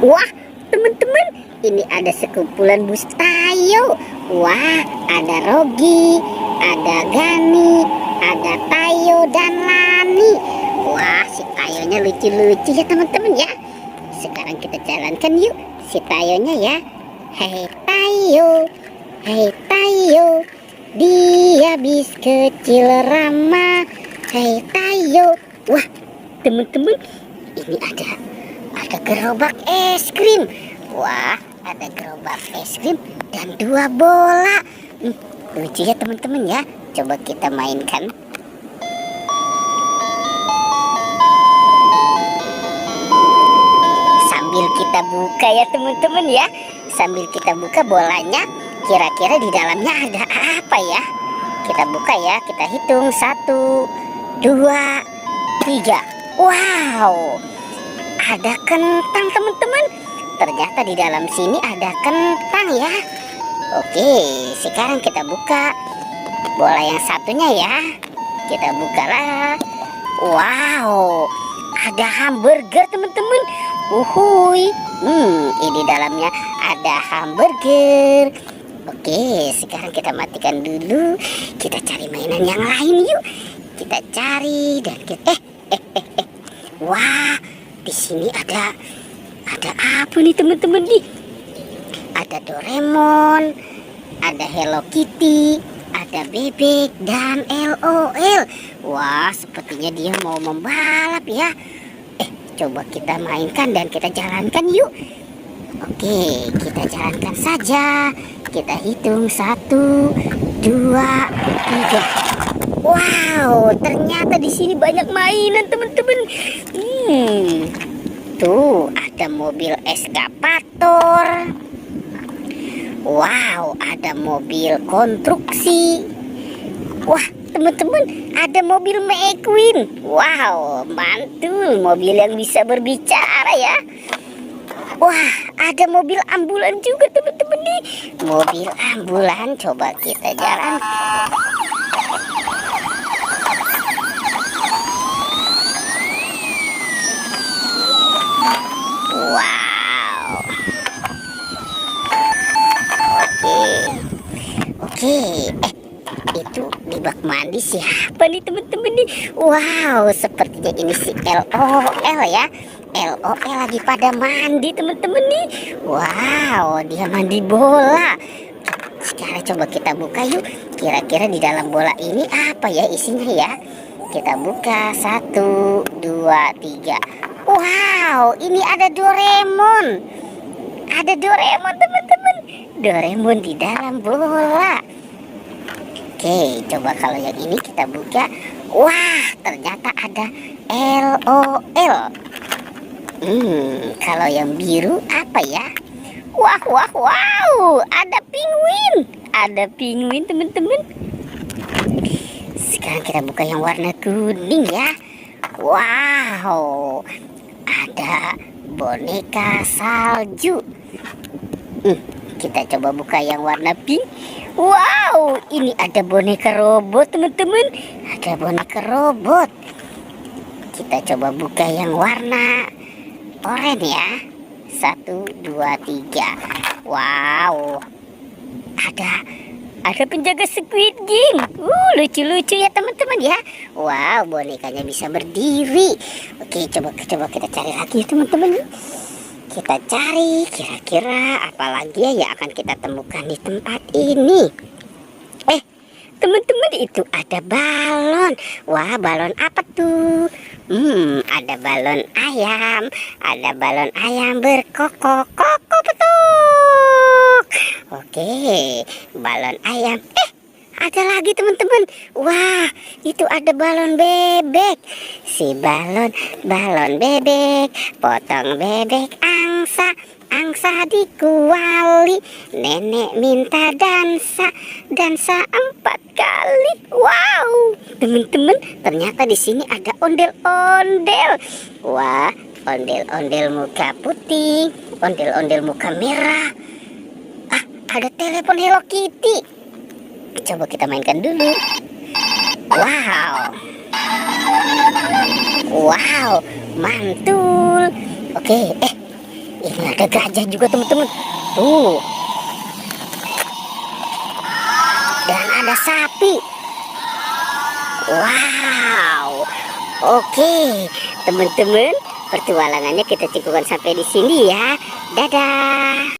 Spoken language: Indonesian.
Wah, teman-teman, ini ada sekumpulan bus Tayo. Wah, ada Rogi, ada Gani, ada Tayo dan Lani. Wah, si Tayonya lucu-lucu ya teman-teman ya. Sekarang kita jalankan yuk si Tayonya ya. Hei Tayo, hei Tayo, dia bis kecil ramah. Hei Tayo. Wah, teman-teman, ini ada gerobak es krim. Wah, ada gerobak es krim dan 2 bola. Lucu ya teman-teman ya. Coba kita mainkan. Sambil kita buka ya teman-teman ya. Sambil kita buka bolanya, kira-kira di dalamnya ada apa ya? Kita buka ya, kita hitung 1, 2, 3. Wow, ada kentang teman-teman. Ternyata di dalam sini ada kentang ya. Oke, sekarang kita buka bola yang satunya ya. Kita bukalah. Wow, ada hamburger teman-teman. Uhuy. Ini dalamnya ada hamburger. Oke, sekarang kita matikan dulu. Kita cari mainan yang lain yuk. Kita cari dan kita wah, di sini ada apa nih teman-teman nih? Ada Doraemon, ada Hello Kitty, ada bebek dan LOL. Wah, sepertinya dia mau membalap ya. Coba kita mainkan dan kita jalankan yuk. Oke, kita jalankan saja. Kita hitung 1, 2, 3. Wow, ternyata di sini banyak mainan teman-teman. Tuh, ada mobil eskavator. Wow, ada mobil konstruksi. Wah, teman-teman, ada mobil McQueen. Wow, mantul, mobil yang bisa berbicara ya. Wah, ada mobil ambulan juga teman-teman nih. Mobil ambulan, coba kita jalan. Wow. Oke. Itu di bak mandi siapa nih teman-teman nih? Wow, sepertinya ini si LOL ya. LOL lagi pada mandi teman-teman nih. Wow, dia mandi bola. Sekarang coba kita buka yuk. Kira-kira di dalam bola ini apa ya isinya ya? Kita buka 1, 2, 3. Wow, ini ada Doraemon. Ada Doraemon teman-teman. Doraemon di dalam bola. Oke, coba kalau yang ini kita buka. Wah, ternyata ada LOL. Kalau yang biru apa ya? Wow, ada penguin. Ada penguin teman-teman. Sekarang kita buka yang warna kuning ya. Wow, ada boneka salju. Kita coba buka yang warna pink. Wow, ini ada boneka robot teman-teman. Ada boneka robot. Kita coba buka yang warna oranye ya. 1, 2, 3. Wow, ada penjaga Squid Game. Lucu-lucu ya teman-teman ya. Wow, bonekanya bisa berdiri. Oke, coba kita cari lagi ya teman-teman. Kita cari kira-kira apa lagi ya yang akan kita temukan di tempat ini. Teman-teman, itu ada balon. Wah, balon apa tuh? Ada balon ayam. Ada balon ayam berkokok petuk. Oke, balon ayam. Ada lagi teman-teman. Wah, itu ada balon bebek. Si balon bebek, potong bebek angsa dikuali. Nenek minta dansa 4 kali. Wow, teman-teman, ternyata di sini ada ondel-ondel. Wah, ondel-ondel muka putih, ondel-ondel muka merah. Ada telepon Hello Kitty. Coba kita mainkan dulu. Wow, mantul. Oke, Ini ada gajah juga teman-teman. Tuh. Dan ada sapi. Wow. Oke, teman-teman, pertualangannya kita cukupkan sampai di sini ya. Dadah.